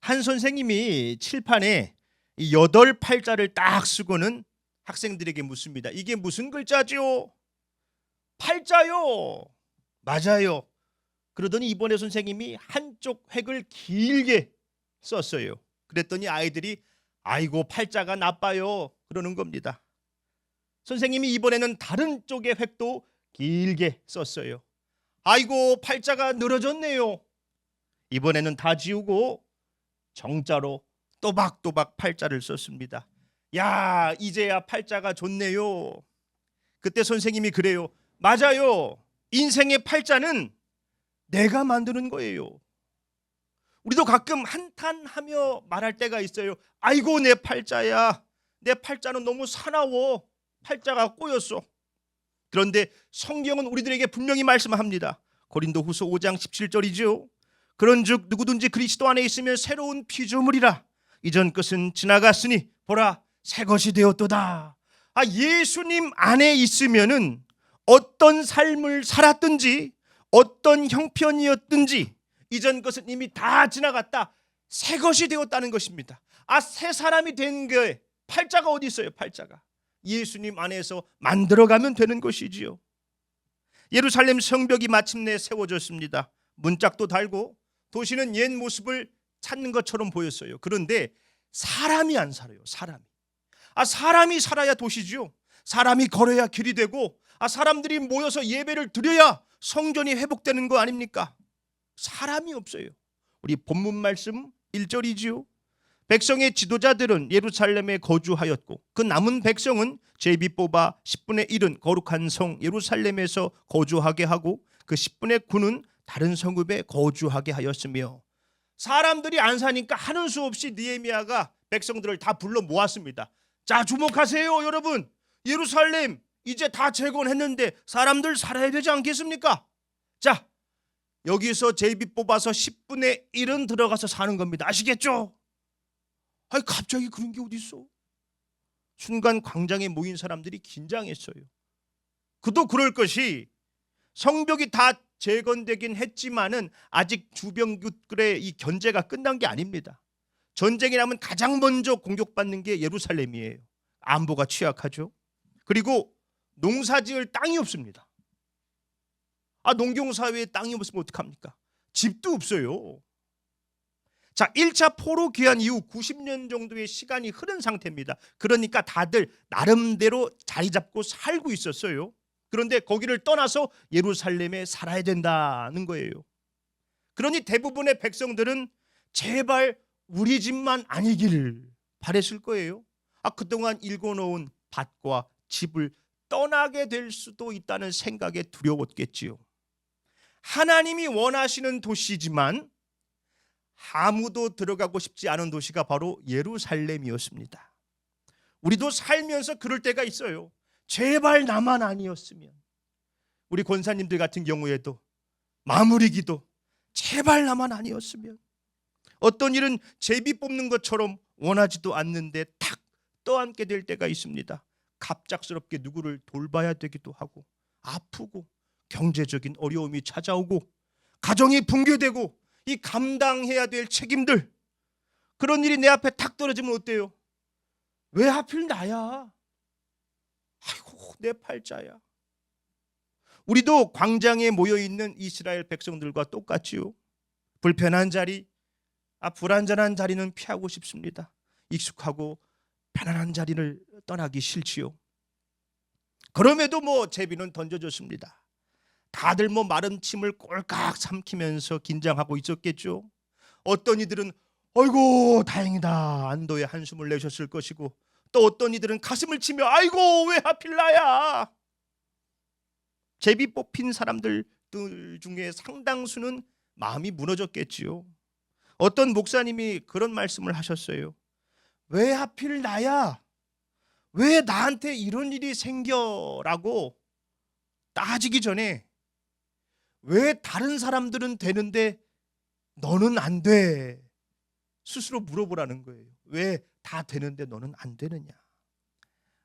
한 선생님이 칠판에 이 8팔자를 딱 쓰고는 학생들에게 묻습니다. 이게 무슨 글자죠? 팔자요. 맞아요. 그러더니 이번에 선생님이 한쪽 획을 길게 썼어요. 그랬더니 아이들이 아이고 팔자가 나빠요 그러는 겁니다. 선생님이 이번에는 다른 쪽의 획도 길게 썼어요. 아이고 팔자가 늘어졌네요. 이번에는 다 지우고 정자로 또박또박 팔자를 썼습니다. 야, 이제야 팔자가 좋네요. 그때 선생님이 그래요. 맞아요. 인생의 팔자는 내가 만드는 거예요. 우리도 가끔 한탄하며 말할 때가 있어요. 아이고 내 팔자야. 내 팔자는 너무 사나워. 팔자가 꼬였어. 그런데 성경은 우리들에게 분명히 말씀합니다. 고린도후서 5장 17절이죠. 그런즉 누구든지 그리스도 안에 있으면 새로운 피조물이라. 이전 것은 지나갔으니 보라 새 것이 되었도다. 예수님 안에 있으면은 어떤 삶을 살았든지 어떤 형편이었든지 이전 것은 이미 다 지나갔다. 새 것이 되었다는 것입니다. 새 사람이 된 게 팔자가 어디 있어요? 팔자가 예수님 안에서 만들어가면 되는 것이지요. 예루살렘 성벽이 마침내 세워졌습니다. 문짝도 달고 도시는 옛 모습을 찾는 것처럼 보였어요. 그런데 사람이 안 살아요. 사람이 살아야 도시죠. 사람이 걸어야 길이 되고 사람들이 모여서 예배를 드려야 성전이 회복되는 거 아닙니까? 사람이 없어요. 우리 본문 말씀 1절이지요. 백성의 지도자들은 예루살렘에 거주하였고 그 남은 백성은 제비 뽑아 10분의 1은 거룩한 성 예루살렘에서 거주하게 하고 그 10분의 9는 다른 성읍에 거주하게 하였으며 사람들이 안 사니까 하는 수 없이 느헤미야가 백성들을 다 불러 모았습니다. 자, 주목하세요 여러분. 예루살렘 이제 다 재건했는데 사람들 살아야 되지 않겠습니까? 자, 여기서 제비 뽑아서 10분의 1은 들어가서 사는 겁니다. 아시겠죠? 갑자기 그런 게 어디 있어? 순간 광장에 모인 사람들이 긴장했어요. 그도 그럴 것이 성벽이 다 재건되긴 했지만은 아직 주변국들의 이 견제가 끝난 게 아닙니다. 전쟁이 나면 가장 먼저 공격받는 게 예루살렘이에요. 안보가 취약하죠. 그리고 농사지을 땅이 없습니다. 농경사회에 땅이 없으면 어떡합니까? 집도 없어요. 자, 1차 포로 귀환 이후 90년 정도의 시간이 흐른 상태입니다. 그러니까 다들 나름대로 자리 잡고 살고 있었어요. 그런데 거기를 떠나서 예루살렘에 살아야 된다는 거예요. 그러니 대부분의 백성들은 제발 우리 집만 아니기를 바랬을 거예요. 그동안 일궈놓은 밭과 집을 떠나게 될 수도 있다는 생각에 두려웠겠지요. 하나님이 원하시는 도시지만 아무도 들어가고 싶지 않은 도시가 바로 예루살렘이었습니다. 우리도 살면서 그럴 때가 있어요. 제발 나만 아니었으면. 우리 권사님들 같은 경우에도 마무리 기도 제발 나만 아니었으면. 어떤 일은 제비 뽑는 것처럼 원하지도 않는데 탁 떠안게 될 때가 있습니다. 갑작스럽게 누구를 돌봐야 되기도 하고 아프고 경제적인 어려움이 찾아오고 가정이 붕괴되고 이 감당해야 될 책임들, 그런 일이 내 앞에 탁 떨어지면 어때요? 왜 하필 나야? 아이고 내 팔자야. 우리도 광장에 모여있는 이스라엘 백성들과 똑같지요. 불편한 자리, 불안전한 자리는 피하고 싶습니다. 익숙하고 편안한 자리를 떠나기 싫지요. 그럼에도 제비는 던져줬습니다. 다들 마른 침을 꼴깍 삼키면서 긴장하고 있었겠죠. 어떤 이들은 아이고 다행이다 안도의 한숨을 내셨을 것이고 또 어떤 이들은 가슴을 치며 아이고 왜 하필 나야. 제비 뽑힌 사람들 중에 상당수는 마음이 무너졌겠지요. 어떤 목사님이 그런 말씀을 하셨어요. 왜 하필 나야? 왜 나한테 이런 일이 생겨라고 따지기 전에 왜 다른 사람들은 되는데 너는 안 돼? 스스로 물어보라는 거예요. 왜 다 되는데 너는 안 되느냐?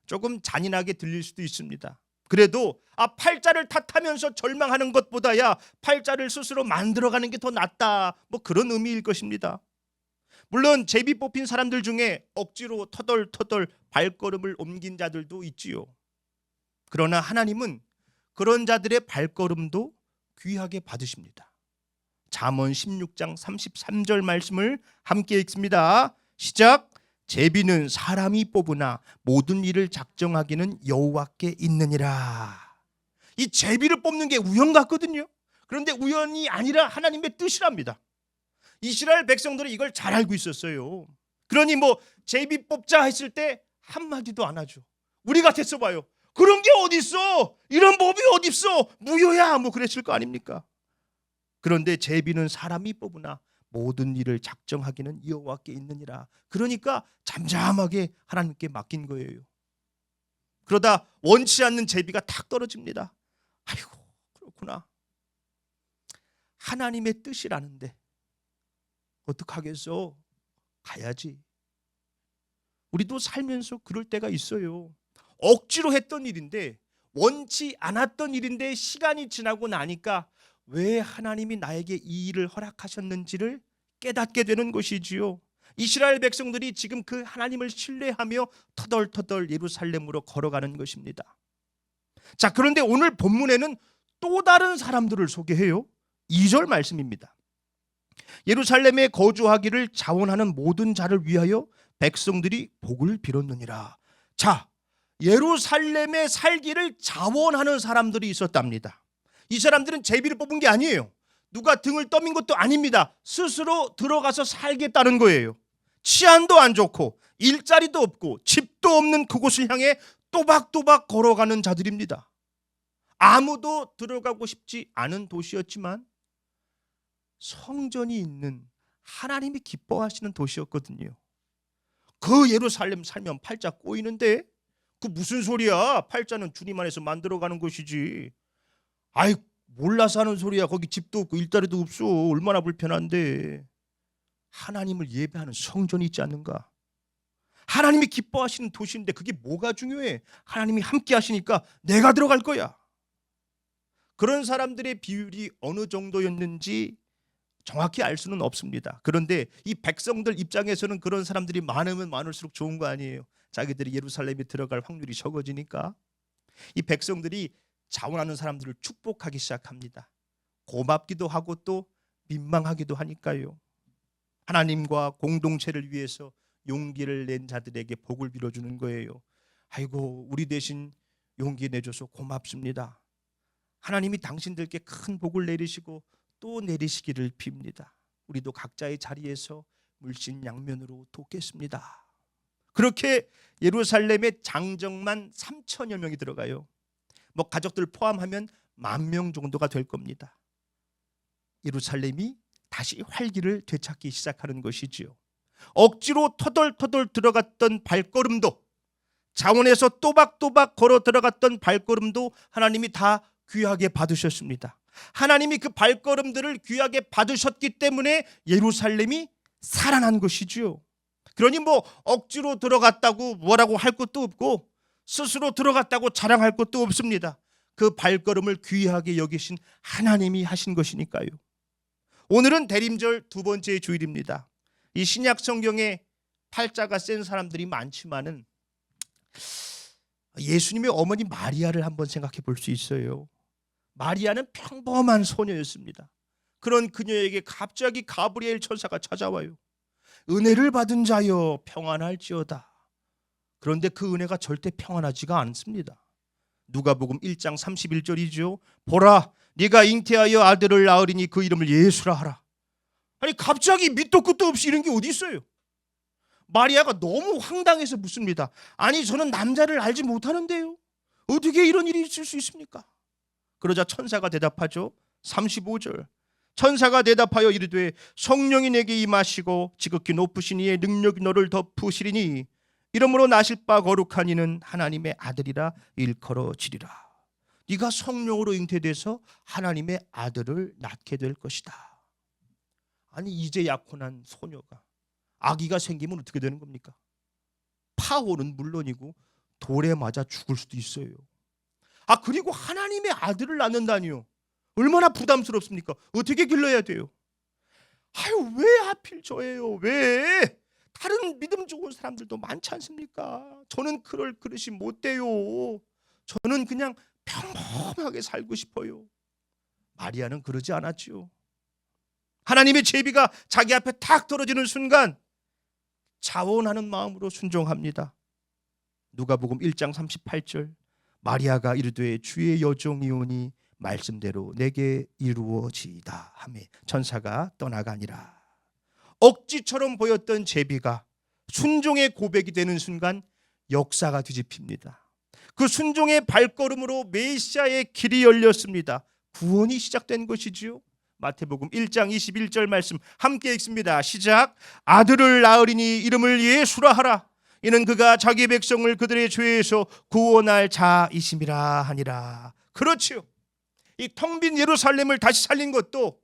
조금 잔인하게 들릴 수도 있습니다. 그래도 팔자를 탓하면서 절망하는 것보다야 팔자를 스스로 만들어가는 게 더 낫다. 그런 의미일 것입니다. 물론 제비 뽑힌 사람들 중에 억지로 터덜터덜 발걸음을 옮긴 자들도 있지요. 그러나 하나님은 그런 자들의 발걸음도 귀하게 받으십니다. 잠언 16장 33절 말씀을 함께 읽습니다. 시작. 제비는 사람이 뽑으나 모든 일을 작정하기는 여호와께 있느니라. 이 제비를 뽑는 게 우연 같거든요. 그런데 우연이 아니라 하나님의 뜻이랍니다. 이스라엘 백성들은 이걸 잘 알고 있었어요. 그러니 제비 뽑자 했을 때 한마디도 안 하죠. 우리 같았어 봐요. 그런 게 어딨어? 이런 법이 어딨어? 무효야. 그랬을 거 아닙니까? 그런데 제비는 사람이 뽑으나 모든 일을 작정하기는 여호와께 있느니라. 그러니까 잠잠하게 하나님께 맡긴 거예요. 그러다 원치 않는 제비가 탁 떨어집니다. 아이고, 그렇구나. 하나님의 뜻이라는데 어떡하겠어? 가야지. 우리도 살면서 그럴 때가 있어요. 억지로 했던 일인데, 원치 않았던 일인데 시간이 지나고 나니까 왜 하나님이 나에게 이 일을 허락하셨는지를 깨닫게 되는 것이지요. 이스라엘 백성들이 지금 그 하나님을 신뢰하며 터덜터덜 예루살렘으로 걸어가는 것입니다. 자, 그런데 오늘 본문에는 또 다른 사람들을 소개해요. 2절 말씀입니다. 예루살렘에 거주하기를 자원하는 모든 자를 위하여 백성들이 복을 빌었느니라. 자, 예루살렘에 살기를 자원하는 사람들이 있었답니다. 이 사람들은 제비를 뽑은 게 아니에요. 누가 등을 떠민 것도 아닙니다. 스스로 들어가서 살겠다는 거예요. 치안도 안 좋고 일자리도 없고 집도 없는 그곳을 향해 또박또박 걸어가는 자들입니다. 아무도 들어가고 싶지 않은 도시였지만 성전이 있는 하나님이 기뻐하시는 도시였거든요. 그 예루살렘 살면 팔자 꼬이는데 그 무슨 소리야? 팔자는 주님 안에서 만들어가는 것이지. 아이, 몰라서 하는 소리야. 거기 집도 없고 일자리도 없어. 얼마나 불편한데. 하나님을 예배하는 성전이 있지 않는가? 하나님이 기뻐하시는 도시인데 그게 뭐가 중요해? 하나님이 함께 하시니까 내가 들어갈 거야. 그런 사람들의 비율이 어느 정도였는지 정확히 알 수는 없습니다. 그런데 이 백성들 입장에서는 그런 사람들이 많으면 많을수록 좋은 거 아니에요. 자기들이 예루살렘에 들어갈 확률이 적어지니까. 이 백성들이 자원하는 사람들을 축복하기 시작합니다. 고맙기도 하고 또 민망하기도 하니까요. 하나님과 공동체를 위해서 용기를 낸 자들에게 복을 빌어주는 거예요. 아이고, 우리 대신 용기 내줘서 고맙습니다. 하나님이 당신들께 큰 복을 내리시고 또 내리시기를 빕니다. 우리도 각자의 자리에서 물신양면으로 돕겠습니다. 그렇게 예루살렘에 장정만 3천여 명이 들어가요. 가족들 포함하면 10,000명 정도가 될 겁니다. 예루살렘이 다시 활기를 되찾기 시작하는 것이지요. 억지로 터덜터덜 들어갔던 발걸음도, 자원에서 또박또박 걸어 들어갔던 발걸음도 하나님이 다 귀하게 받으셨습니다. 하나님이 그 발걸음들을 귀하게 받으셨기 때문에 예루살렘이 살아난 것이지요. 그러니 억지로 들어갔다고 뭐라고 할 것도 없고 스스로 들어갔다고 자랑할 것도 없습니다. 그 발걸음을 귀하게 여기신 하나님이 하신 것이니까요. 오늘은 대림절 두 번째 주일입니다. 이 신약 성경에 팔자가 센 사람들이 많지만은 예수님의 어머니 마리아를 한번 생각해 볼 수 있어요. 마리아는 평범한 소녀였습니다. 그런 그녀에게 갑자기 가브리엘 천사가 찾아와요. 은혜를 받은 자여 평안할지어다. 그런데 그 은혜가 절대 평안하지가 않습니다. 누가복음 1장 31절이죠. 보라, 네가 잉태하여 아들을 낳으리니 그 이름을 예수라 하라. 아니, 갑자기 밑도 끝도 없이 이런 게 어디 있어요? 마리아가 너무 황당해서 묻습니다. 아니, 저는 남자를 알지 못하는데요. 어떻게 이런 일이 있을 수 있습니까? 그러자 천사가 대답하죠. 35절. 천사가 대답하여 이르되 성령이 내게 임하시고 지극히 높으신 이의 능력이 너를 덮으시리니 이러므로 나실 바 거룩한 이는 하나님의 아들이라 일컬어지리라. 네가 성령으로 잉태돼서 하나님의 아들을 낳게 될 것이다. 아니, 이제 약혼한 소녀가 아기가 생기면 어떻게 되는 겁니까? 파혼은 물론이고 돌에 맞아 죽을 수도 있어요. 그리고 하나님의 아들을 낳는다니요. 얼마나 부담스럽습니까? 어떻게 길러야 돼요? 아유, 왜 하필 저예요? 왜? 다른 믿음 좋은 사람들도 많지 않습니까? 저는 그럴 그릇이 못 돼요. 저는 그냥 평범하게 살고 싶어요. 마리아는 그러지 않았지요. 하나님의 제비가 자기 앞에 탁 떨어지는 순간 자원하는 마음으로 순종합니다. 누가복음 1장 38절, 마리아가 이르되 주의 여종이오니 말씀대로 내게 이루어지이다 하매 천사가 떠나가니라. 억지처럼 보였던 제비가 순종의 고백이 되는 순간 역사가 뒤집힙니다. 그 순종의 발걸음으로 메시아의 길이 열렸습니다. 구원이 시작된 것이지요. 마태복음 1장 21절 말씀 함께 읽습니다. 시작. 아들을 낳으리니 이름을 예수라 하라. 이는 그가 자기 백성을 그들의 죄에서 구원할 자이심이라 하니라. 그렇지요. 이 텅 빈 예루살렘을 다시 살린 것도,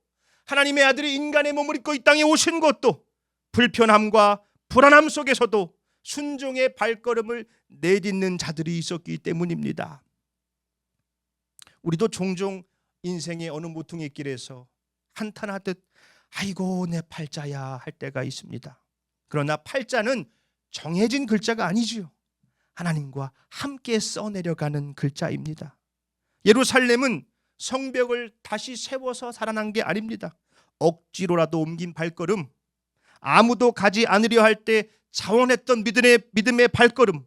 하나님의 아들이 인간의 몸을 입고 이 땅에 오신 것도, 불편함과 불안함 속에서도 순종의 발걸음을 내딛는 자들이 있었기 때문입니다. 우리도 종종 인생의 어느 모퉁이 길에서 한탄하듯 아이고 내 팔자야 할 때가 있습니다. 그러나 팔자는 정해진 글자가 아니지요. 하나님과 함께 써내려가는 글자입니다. 예루살렘은 성벽을 다시 세워서 살아난 게 아닙니다. 억지로라도 옮긴 발걸음, 아무도 가지 않으려 할 때 자원했던 믿음의 발걸음,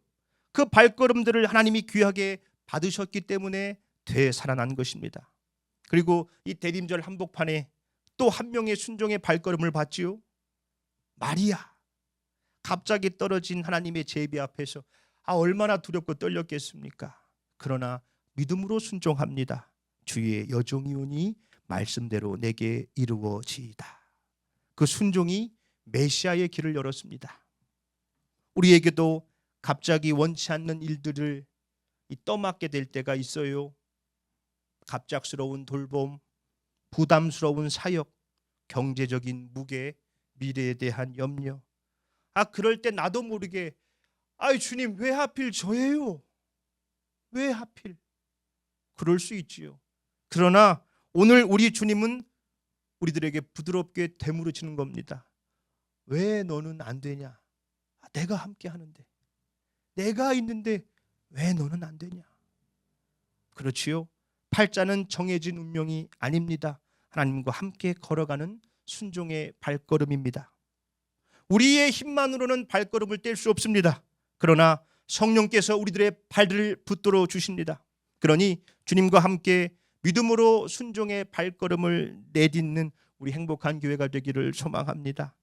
그 발걸음들을 하나님이 귀하게 받으셨기 때문에 되살아난 것입니다. 그리고 이 대림절 한복판에 또 한 명의 순종의 발걸음을 봤지요. 마리아. 갑자기 떨어진 하나님의 제비 앞에서 얼마나 두렵고 떨렸겠습니까? 그러나 믿음으로 순종합니다. 주의 여종이오니 말씀대로 내게 이루어지이다. 그 순종이 메시아의 길을 열었습니다. 우리에게도 갑자기 원치 않는 일들을 떠맡게 될 때가 있어요. 갑작스러운 돌봄, 부담스러운 사역, 경제적인 무게, 미래에 대한 염려. 그럴 때 나도 모르게 주님 왜 하필 저예요? 왜 하필? 그럴 수 있지요. 그러나 오늘 우리 주님은 우리들에게 부드럽게 되물으시는 겁니다. 왜 너는 안 되냐? 내가 함께 하는데, 내가 있는데 왜 너는 안 되냐? 그렇지요. 팔자는 정해진 운명이 아닙니다. 하나님과 함께 걸어가는 순종의 발걸음입니다. 우리의 힘만으로는 발걸음을 뗄 수 없습니다. 그러나 성령께서 우리들의 발을 붙들어 주십니다. 그러니 주님과 함께 믿음으로 순종의 발걸음을 내딛는 우리 행복한 교회가 되기를 소망합니다.